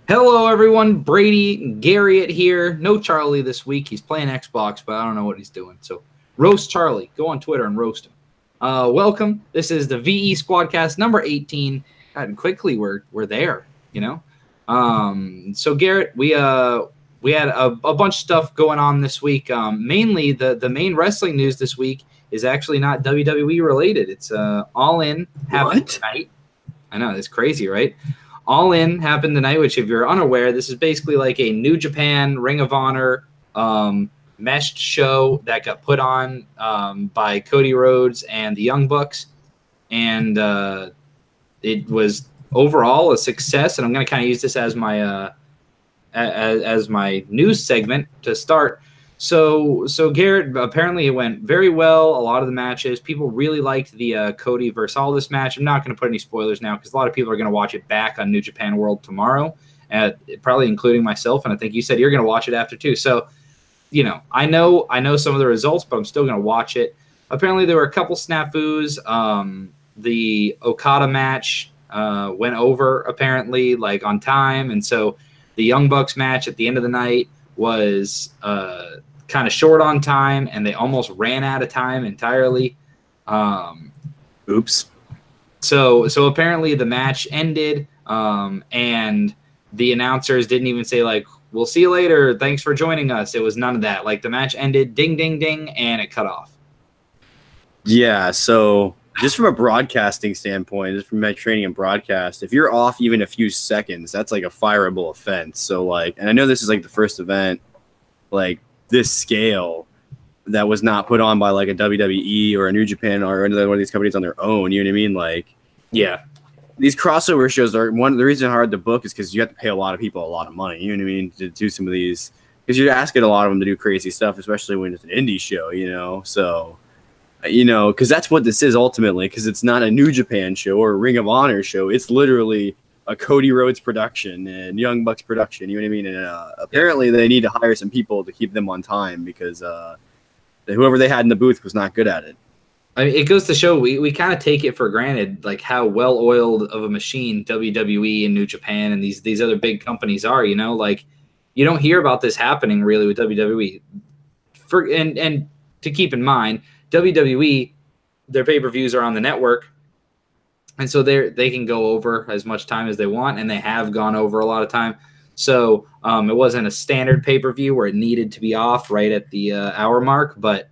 Hello, everyone. Brady Garriott here. No Charlie this week. He's playing Xbox, but I don't know what he's doing. So roast Charlie. Go on Twitter and roast him. Welcome. This is the VE Squadcast number 18. God, quickly we're there. So Garrett, we had a bunch of stuff going on this week. Mainly the main wrestling news this week is actually not WWE related. It's All In happened tonight. I know, it's crazy, right? All In happened tonight, which if you're unaware, this is basically like a New Japan Ring of Honor meshed show that got put on by Cody Rhodes and the Young Bucks. And it was overall a success. And I'm going to kind of use this as my as my news segment to start. So Garrett, apparently it went very well. A lot of the matches, people really liked the Cody versus Aldis match. I'm not going to put any spoilers now because a lot of people are going to watch it back on New Japan World tomorrow, probably including myself. And I think you said you're going to watch it after too. So, I know some of the results, but I'm still going to watch it. Apparently there were a couple snafus. The Okada match went over apparently like on time, and so the Young Bucks match at the end of the night was kind of short on time, and they almost ran out of time entirely. Oops. So apparently the match ended, and the announcers didn't even say, like, we'll see you later, thanks for joining us. It was none of that. Like, the match ended, ding, ding, ding, and it cut off. Yeah, so just from a broadcasting standpoint, just from my training in broadcast, if you're off even a few seconds, that's like a fireable offense. So, like, and I know this is like the first event, like this scale, that was not put on by like a WWE or a New Japan or another one of these companies on their own. You know what I mean? Like, yeah, these crossover shows are one of the reason hard to book is because you have to pay a lot of people a lot of money. You know what I mean? To do some of these, because you're asking a lot of them to do crazy stuff, especially when it's an indie show. So. Because that's what this is ultimately, because it's not a New Japan show or a Ring of Honor show. It's literally a Cody Rhodes production and Young Bucks production. You know what I mean? And apparently they need to hire some people to keep them on time because whoever they had in the booth was not good at it. I mean, it goes to show we kind of take it for granted, like how well-oiled of a machine WWE and New Japan and these other big companies are. Like you don't hear about this happening really with WWE. And to keep in mind, WWE, their pay-per-views are on the network, and so they can go over as much time as they want, and they have gone over a lot of time. So it wasn't a standard pay-per-view where it needed to be off right at the hour mark, but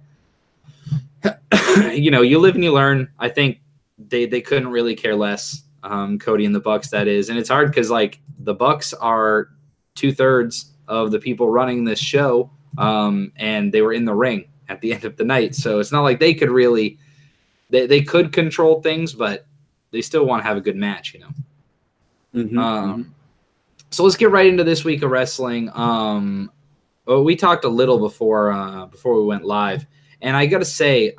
you live and you learn. I think they couldn't really care less, Cody and the Bucks, that is. And it's hard because like the Bucks are 2/3 of the people running this show, and they were in the ring at the end of the night. So it's not like they could really they could control things, but they still want to have a good match, So let's get right into this week of wrestling. We talked a little before we went live, and I gotta say,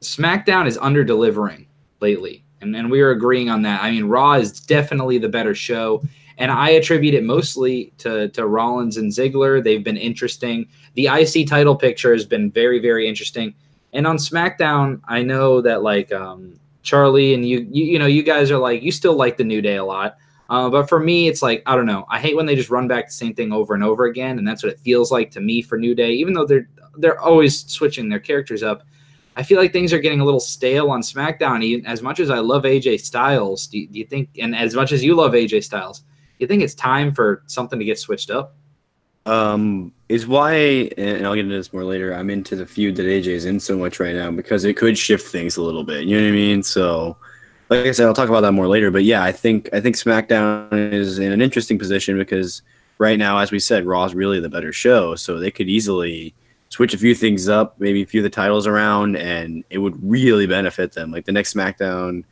SmackDown is under-delivering lately, and we are agreeing on that. I mean, Raw is definitely the better show, and I attribute it mostly to Rollins and Ziggler. They've been interesting. The IC title picture has been very, very interesting. And on SmackDown, I know that like Charlie and you guys are like, you still like the New Day a lot. But for me, it's like, I don't know. I hate when they just run back the same thing over and over again, and that's what it feels like to me for New Day. Even though they're always switching their characters up, I feel like things are getting a little stale on SmackDown. Even as much as I love AJ Styles, do you think, and as much as you love AJ Styles, you think it's time for something to get switched up? Is why, and I'll get into this more later, I'm into the feud that AJ is in so much right now because it could shift things a little bit. You know what I mean? So, like I said, I'll talk about that more later. But yeah, I think SmackDown is in an interesting position because right now, as we said, Raw is really the better show. So they could easily switch a few things up, maybe a few of the titles around, and it would really benefit them. Like the next SmackDown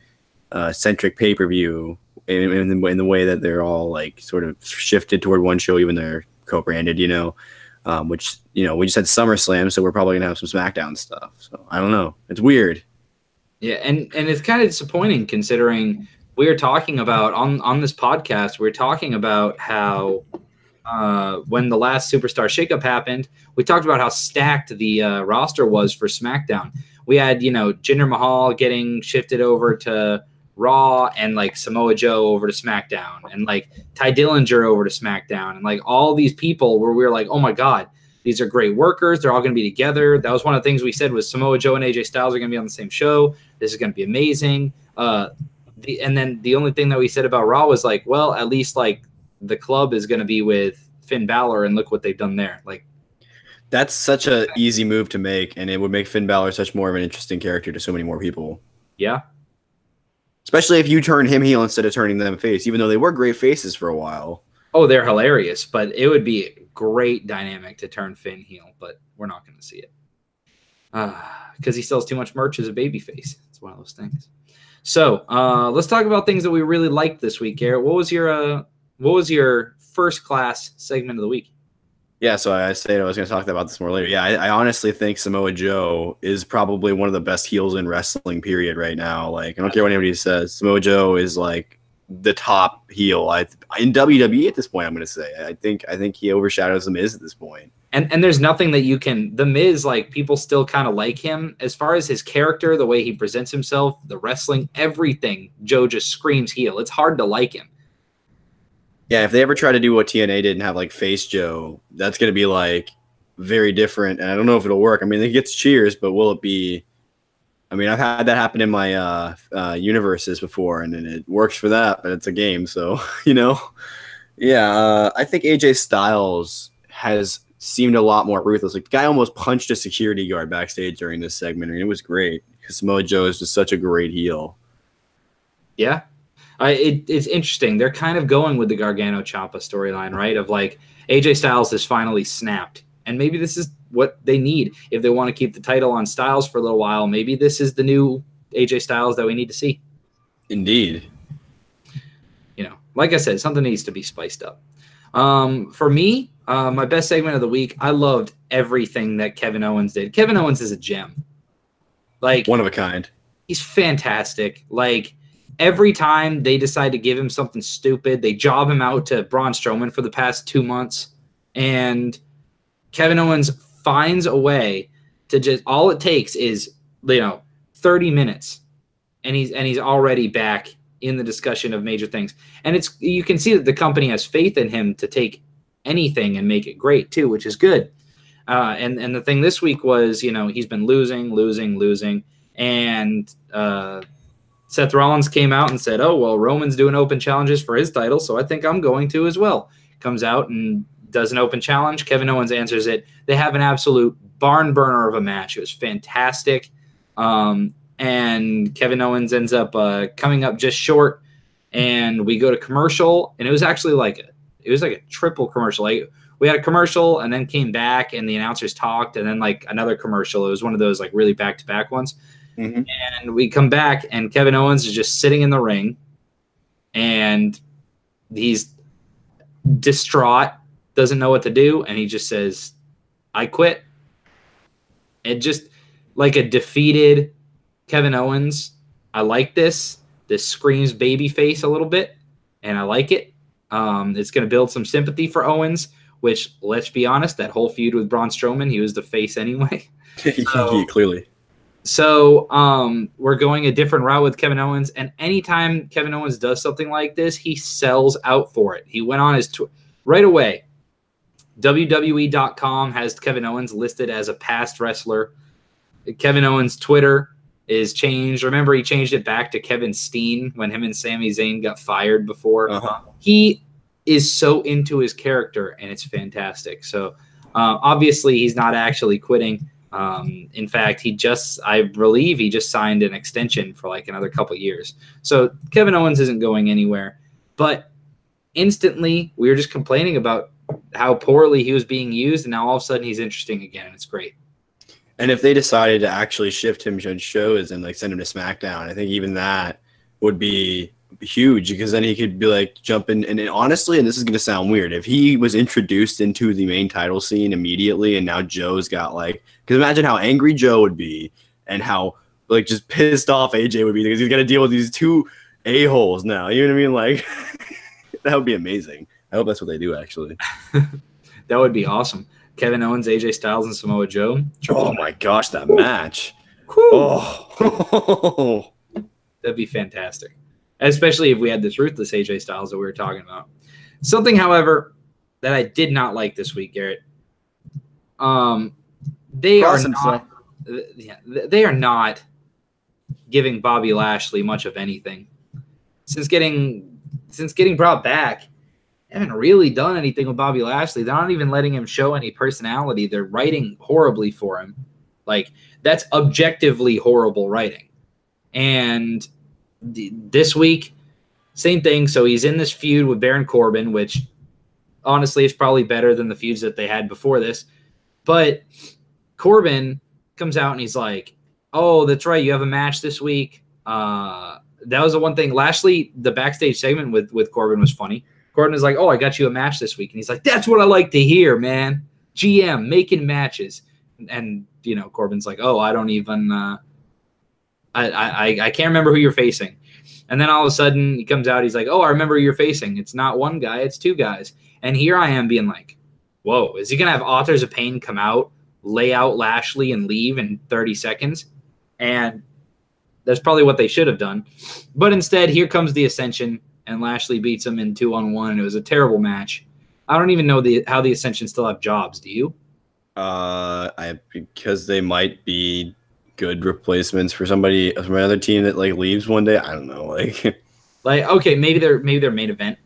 centric pay-per-view in the way that they're all like sort of shifted toward one show, even though they're co-branded, which, we just had SummerSlam, so we're probably going to have some SmackDown stuff. So I don't know. It's weird. Yeah, and it's kind of disappointing considering we were talking about on this podcast, we were talking about how when the last Superstar Shakeup happened, we talked about how stacked the roster was for SmackDown. We had, Jinder Mahal getting shifted over to Raw and like Samoa Joe over to SmackDown and like Ty Dillinger over to SmackDown and like all these people where we were like, oh my God, these are great workers. They're all going to be together. That was one of the things we said was Samoa Joe and AJ Styles are going to be on the same show. This is going to be amazing. And then the only thing that we said about Raw was like, well, at least like the club is going to be with Finn Balor and look what they've done there. Like, that's such an easy move to make, and it would make Finn Balor such more of an interesting character to so many more people. Yeah. Especially if you turn him heel instead of turning them face, even though they were great faces for a while. Oh, they're hilarious, but it would be a great dynamic to turn Finn heel, but we're not going to see it. Because he sells too much merch as a babyface. It's one of those things. So let's talk about things that we really liked this week, Garrett. What was your first class segment of the week? Yeah, so I said I was going to talk about this more later. Yeah, I honestly think Samoa Joe is probably one of the best heels in wrestling, period, right now. Like, I don't care what anybody says. Samoa Joe is, like, the top heel in WWE at this point, I'm going to say. I think he overshadows The Miz at this point. And there's nothing that you can – The Miz, like, people still kind of like him. As far as his character, the way he presents himself, the wrestling, everything, Joe just screams heel. It's hard to like him. Yeah, if they ever try to do what TNA did and have like face Joe, that's going to be like very different. And I don't know if it'll work. I mean, it gets cheers, but will it be? I mean, I've had that happen in my universes before, and it works for that, but it's a game. So, I think AJ Styles has seemed a lot more ruthless. Like, the guy almost punched a security guard backstage during this segment. I mean, it was great because Samoa Joe is just such a great heel. Yeah. It's interesting. They're kind of going with the Gargano Ciampa storyline, right? Of like AJ Styles has finally snapped, and maybe this is what they need if they want to keep the title on Styles for a little while. Maybe this is the new AJ Styles that we need to see. Indeed. Like I said, something needs to be spiced up. For me, my best segment of the week, I loved everything that Kevin Owens did. Kevin Owens is a gem. Like, one of a kind. He's fantastic. Like, every time they decide to give him something stupid, they job him out to Braun Strowman for the past 2 months, and Kevin Owens finds a way to just, all it takes is 30 minutes, and he's already back in the discussion of major things. And you can see that the company has faith in him to take anything and make it great too, which is good. And the thing this week was, he's been losing, and Seth Rollins came out and said, oh, well, Roman's doing open challenges for his title, so I think I'm going to as well. Comes out and does an open challenge. Kevin Owens answers it. They have an absolute barn burner of a match. It was fantastic. And Kevin Owens ends up coming up just short, and we go to commercial, and it was actually like a triple commercial. Like, we had a commercial and then came back, and the announcers talked, and then like another commercial. It was one of those like really back-to-back ones. Mm-hmm. And we come back, and Kevin Owens is just sitting in the ring, and he's distraught, doesn't know what to do, and he just says, I quit. And just like a defeated Kevin Owens, I like this. This screams babyface a little bit, and I like it. It's going to build some sympathy for Owens, which, let's be honest, that whole feud with Braun Strowman, he was the face anyway. Clearly. So we're going a different route with Kevin Owens, and anytime Kevin Owens does something like this, he sells out for it. He went on his right away. WWE.com has Kevin Owens listed as a past wrestler. Kevin Owens' Twitter is changed. Remember, he changed it back to Kevin Steen when him and Sami Zayn got fired before. Uh-huh. He is so into his character, and it's fantastic. So obviously he's not actually quitting. In fact, I believe he just signed an extension for like another couple years. So Kevin Owens isn't going anywhere, but instantly we were just complaining about how poorly he was being used, and now all of a sudden he's interesting again, and it's great. And if they decided to actually shift him to shows and like send him to SmackDown, I think even that would be huge, because then he could be like jumping. And honestly, and this is going to sound weird, if he was introduced into the main title scene immediately, and now Joe's got like, because imagine how angry Joe would be and how like just pissed off AJ would be, because he's got to deal with these two a-holes now. You know what I mean? Like, that would be amazing. I hope that's what they do, actually. That would be awesome. Kevin Owens, AJ Styles, and Samoa Joe. Oh my gosh, that match. Oh. That'd be fantastic. especially if we had this ruthless AJ Styles that we were talking about. Something, however, that I did not like this week, Garrett. They are not. Yeah, they are not giving Bobby Lashley much of anything since getting brought back. They haven't really done anything with Bobby Lashley. They're not even letting him show any personality. They're writing horribly for him. Like, that's objectively horrible writing. And this week, same thing. So he's in this feud with Baron Corbin, which honestly is probably better than the feuds that they had before this. But Corbin comes out and he's like, oh, that's right, you have a match this week. That was the one thing. Lashley, the backstage segment with Corbin was funny. Corbin is like, oh, I got you a match this week. And he's like, that's what I like to hear, man. GM, making matches. And, you know, Corbin's like, oh, I don't even I can't remember who you're facing. And then all of a sudden he comes out, he's like, oh, I remember who you're facing. It's not one guy, it's two guys. And here I am being like, whoa, is he going to have Authors of Pain come out, lay out Lashley, and leave in 30 seconds? And that's probably what they should have done. But instead, here comes the Ascension, and Lashley beats him in 2-on-1, and it was a terrible match. I don't even know how the Ascension still have jobs. Do you? Because they might be good replacements for somebody from another team that like leaves one day. I don't know, like okay, maybe they're main event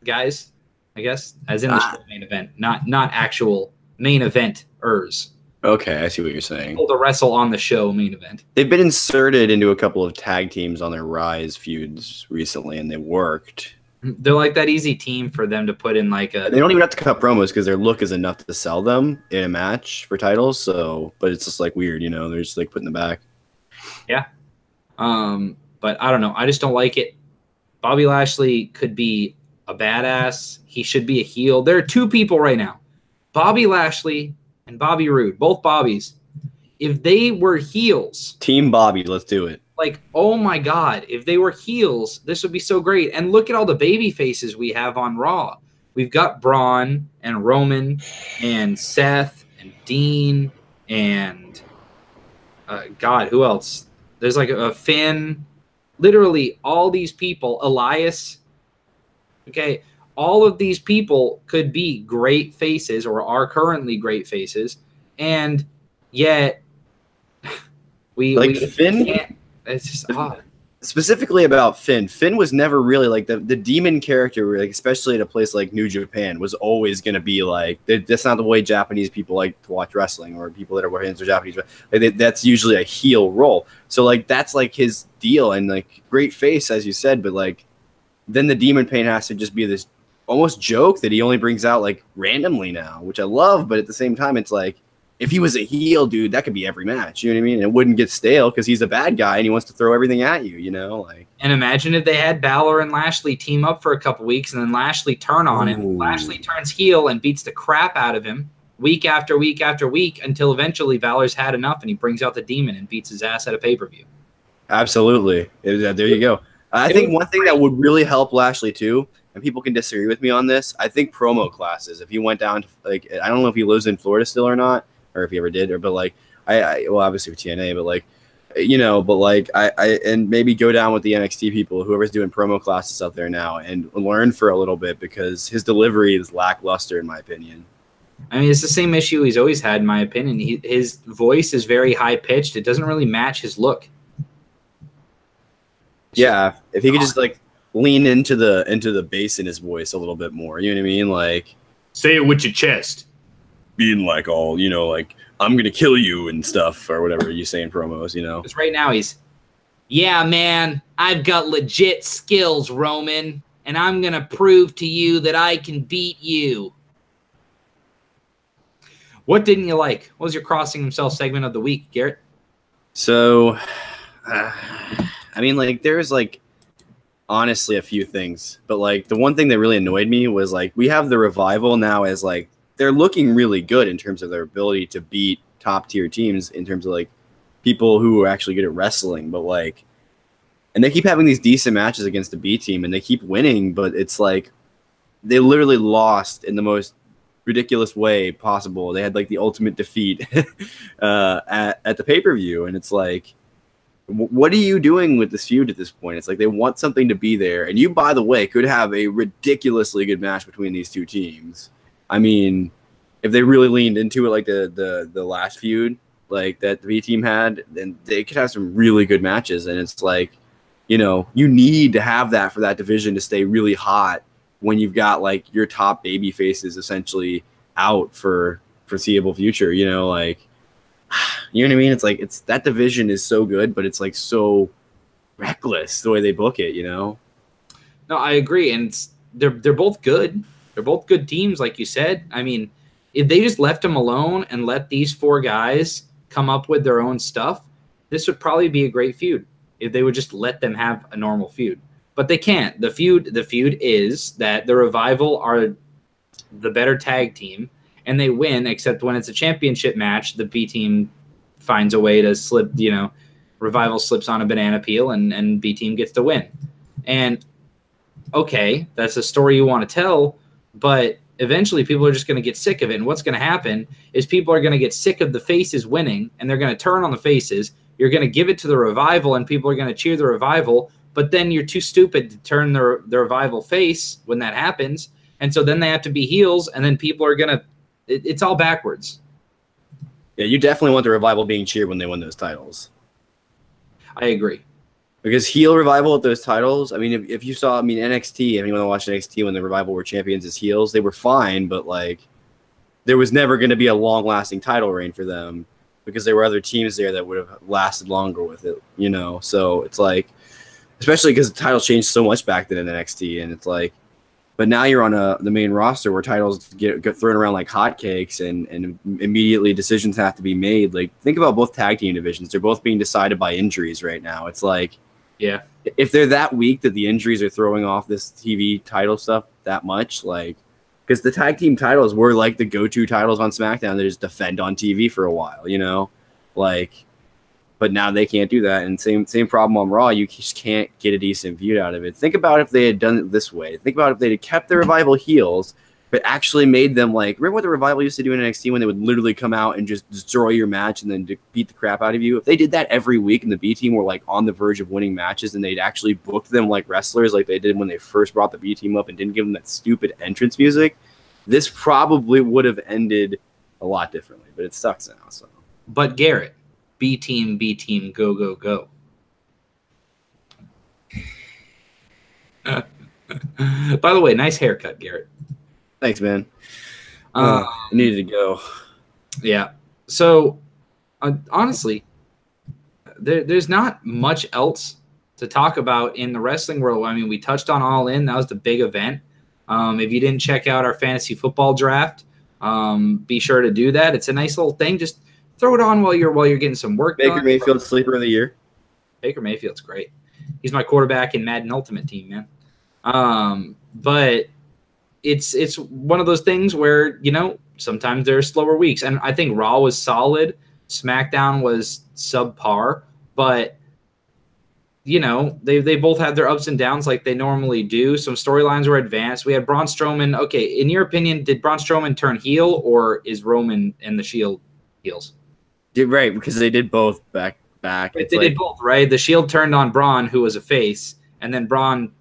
guys, I guess, as in the show main event, not actual main eventers. Okay, I see what you're saying. People to wrestle on the show main event. They've been inserted into a couple of tag teams on their Rise feuds recently, and they worked. They're like that easy team for them to put in like a... They don't even have to cut promos because their look is enough to sell them in a match for titles. So, but it's just like weird, you know? They're just like putting them back. Yeah. But I don't know. I just don't like it. Bobby Lashley could be a badass. He should be a heel. There are two people right now, Bobby Lashley and Bobby Roode, both Bobbies. If they were heels, Team Bobby, let's do it. Like, oh my God, if they were heels, this would be so great. And look at all the baby faces we have on Raw. We've got Braun and Roman and Seth and Dean and God, who else? There's like a Finn. Literally all these people, Elias. Okay, all of these people could be great faces or are currently great faces, and yet we Finn. Can't. It's just odd. Specifically about Finn. Finn was never really like the demon character, like, especially at a place like New Japan, was always going to be like, that's not the way Japanese people like to watch wrestling, or people that are fans of Japanese. Like, that's usually a heel role. So like that's like his deal, and like great face, as you said, but like then the demon pain has to just be this almost joke that he only brings out like randomly now, which I love. But at the same time, it's like, if he was a heel, dude, that could be every match. You know what I mean? And it wouldn't get stale because he's a bad guy and he wants to throw everything at you, you know? Like, and imagine if they had Balor and Lashley team up for a couple weeks and then Lashley turn on him. Lashley turns heel and beats the crap out of him week after week after week until eventually Balor's had enough and he brings out the demon and beats his ass at a pay-per-view. Absolutely. There you go. I think one thing that would really help Lashley too, and people can disagree with me on this, I think promo classes. If he went down to, like, I don't know if he lives in Florida still or not, or if he ever did, but like, well, obviously with TNA, but like, you know, but like, and maybe go down with the NXT people, whoever's doing promo classes out there now, and learn for a little bit, because his delivery is lackluster, in my opinion. I mean, it's the same issue he's always had, in my opinion. His voice is very high pitched. It doesn't really match his look. Yeah, if he could just like lean into the bass in his voice a little bit more, you know what I mean? Like, say it with your chest. Being like all, you know, like, I'm going to kill you and stuff, or whatever you say in promos, you know? Because right now he's, yeah, man, I've got legit skills, Roman, and I'm going to prove to you that I can beat you. What didn't you like? What was your crossing himself segment of the week, Garrett? So, I mean, like, there's, like, honestly a few things. But, like, the one thing that really annoyed me was, like, we have the Revival now as, like, they're looking really good in terms of their ability to beat top-tier teams in terms of, like, people who are actually good at wrestling. But, like, and they keep having these decent matches against the B team, and they keep winning, but it's, like, they literally lost in the most ridiculous way possible. They had, like, the ultimate defeat at the pay-per-view, and it's, like, what are you doing with this feud at this point? It's like they want something to be there. And you, by the way, could have a ridiculously good match between these two teams. I mean, if they really leaned into it like the last feud like that the B team had, then they could have some really good matches. And it's like, you know, you need to have that for that division to stay really hot when you've got like your top baby faces essentially out for foreseeable future, you know, like, you know what I mean? It's like that division is so good, but it's like so reckless the way they book it, you know? No, I agree, and they're both good. They're both good teams, like you said. I mean, if they just left them alone and let these four guys come up with their own stuff, this would probably be a great feud if they would just let them have a normal feud. But they can't. The feud is that the Revival are the better tag team, and they win, except when it's a championship match, the B team finds a way to slip, you know, Revival slips on a banana peel and B team gets to win. And okay, that's a story you want to tell, but eventually people are just going to get sick of it. And what's going to happen is people are going to get sick of the faces winning, and they're going to turn on the faces. You're going to give it to the Revival, and people are going to cheer the Revival, but then you're too stupid to turn the Revival face when that happens. And so then they have to be heels, and then people are going to it's all backwards. Yeah, you definitely want the Revival being cheered when they win those titles. I agree. Because heel Revival at those titles, I mean, if you saw, I mean, NXT, if anyone watched NXT when the Revival were champions as heels, they were fine, but like there was never going to be a long-lasting title reign for them because there were other teams there that would have lasted longer with it, you know? So it's like, especially because the titles changed so much back then in NXT, and it's like, but now you're on the main roster where titles get thrown around like hotcakes, and immediately decisions have to be made. Like, think about both tag team divisions. They're both being decided by injuries right now. It's like, yeah, if they're that weak that the injuries are throwing off this TV title stuff that much, like, because the tag team titles were like the go-to titles on SmackDown. They just defend on TV for a while, you know? Like, but now they can't do that. And same problem on Raw. You just can't get a decent feud out of it. Think about if they had done it this way. Think about if they had kept the Revival heels, but actually made them like, remember what the Revival used to do in NXT when they would literally come out and just destroy your match and then beat the crap out of you? If they did that every week and the B team were like on the verge of winning matches and they'd actually booked them like wrestlers like they did when they first brought the B team up and didn't give them that stupid entrance music, this probably would have ended a lot differently, but it sucks now. So, but Garrett, B team, go, go, go. By the way, nice haircut, Garrett. Thanks, man. I needed to go. Yeah. So, honestly, there's not much else to talk about in the wrestling world. I mean, we touched on All In. That was the big event. If you didn't check out our fantasy football draft, be sure to do that. It's a nice little thing. Just throw it on while you're getting some work Baker done. Mayfield sleeper of the year. Baker Mayfield's great. He's my quarterback in Madden Ultimate Team, man. But it's one of those things where, you know, sometimes there are slower weeks. And I think Raw was solid. SmackDown was subpar. But, you know, they both had their ups and downs like they normally do. Some storylines were advanced. We had Braun Strowman. Okay, in your opinion, did Braun Strowman turn heel, or is Roman and the Shield heels? Right, because they did both back. They did both, right? The Shield turned on Braun, who was a face, and then Braun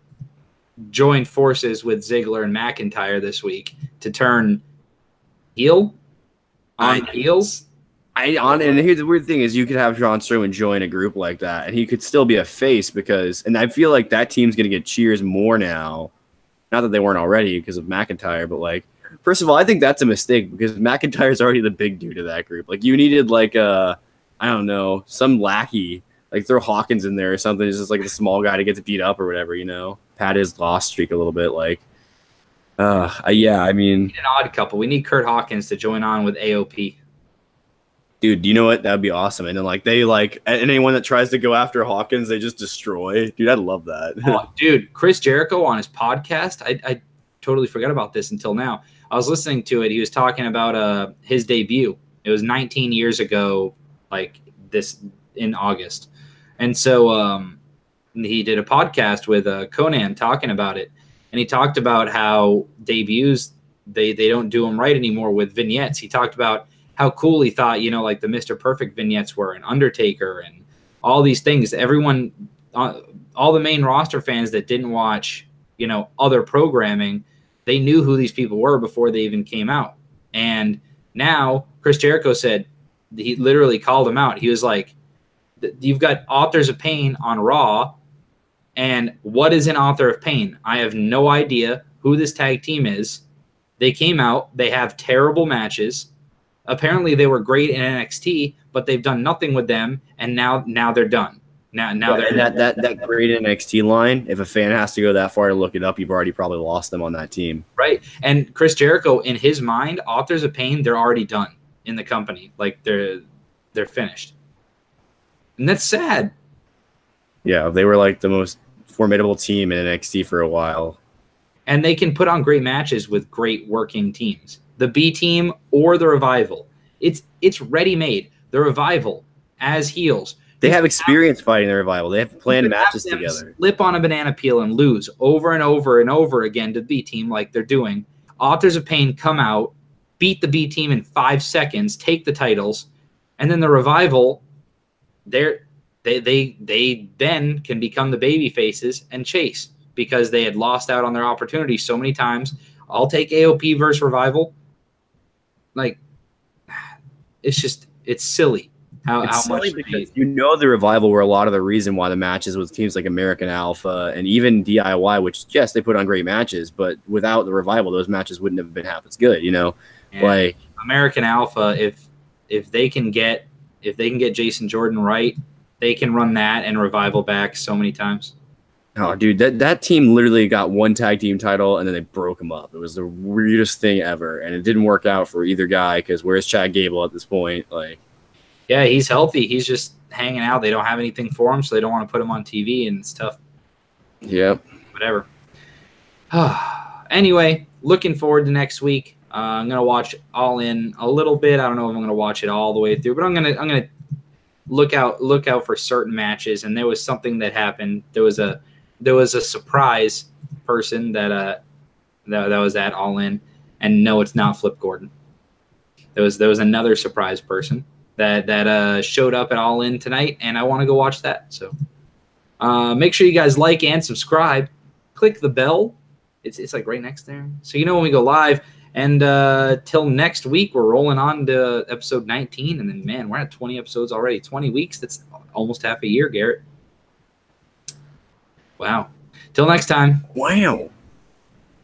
joined forces with Ziggler and McIntyre this week to turn heel on heels. And here's the weird thing is you could have Braun Strowman join a group like that, and he could still be a face because, and I feel like that team's going to get cheers more now. Not that they weren't already because of McIntyre, but like, first of all, I think that's a mistake because McIntyre's already the big dude of that group. Like, you needed like I don't know, some lackey, like throw Hawkins in there or something. It's just like the small guy that gets beat up or whatever, you know, pad his loss streak a little bit. Like, yeah, I mean, we need an odd couple. We need Kurt Hawkins to join on with AOP. Dude, you know what? That'd be awesome. And then like they like anyone that tries to go after Hawkins, they just destroy. Dude, I'd love that. Oh, dude, Chris Jericho on his podcast. I totally forgot about this until now. I was listening to it. He was talking about his debut. It was 19 years ago, like this in August. And so he did a podcast with Conan talking about it. And he talked about how debuts, they don't do them right anymore with vignettes. He talked about how cool he thought, you know, like the Mr. Perfect vignettes were, and Undertaker, and all these things. Everyone, all the main roster fans that didn't watch, other programming, they knew who these people were before they even came out. And now Chris Jericho said, he literally called them out. He was like, you've got Authors of Pain on Raw, and what is an Author of Pain? I have no idea who this tag team is. They came out. They have terrible matches. Apparently, they were great in NXT, but they've done nothing with them, and now they're done. Now they're that great NXT line. If a fan has to go that far to look it up, you've already probably lost them on that team, right? And Chris Jericho, in his mind, Authors of Pain, they're already done in the company. Like they're finished, and that's sad. Yeah, they were like the most formidable team in NXT for a while. And they can put on great matches with great working teams. The B team or the Revival. It's ready-made. The Revival as heels. They have experience fighting the Revival. They have planned matches together. Slip on a banana peel and lose over and over and over again to the B team like they're doing. Authors of Pain come out, beat the B team in 5 seconds, take the titles, and then the Revival, they then can become the baby faces and chase because they had lost out on their opportunity so many times. I'll take AOP versus Revival. Like, it's silly how much because the Revival were a lot of the reason why the matches with teams like American Alpha and even DIY, which yes, they put on great matches, but without the Revival, those matches wouldn't have been half as good. And like American Alpha, if they can get Jason Jordan right, they can run that and Revival back so many times. Oh, dude, that team literally got one tag team title and then they broke them up. It was the weirdest thing ever, and it didn't work out for either guy because where's Chad Gable at this point? Like, yeah, he's healthy. He's just hanging out. They don't have anything for him, so they don't want to put him on TV, and it's tough. Yep. Whatever. Anyway, looking forward to next week. I'm gonna watch All In a little bit. I don't know if I'm gonna watch it all the way through, but I'm gonna look out for certain matches. And there was something that happened. There was a surprise person that was at All In, and no, it's not Flip Gordon. There was another surprise person that showed up at All In tonight, and I want to go watch that. So make sure you guys like and subscribe. Click the bell. It's like right next there, so you know when we go live. And till next week, we're rolling on to episode 19, and then man, we're at 20 episodes already. 20 weeks. That's almost half a year, Garrett. Wow. Till next time. Wow.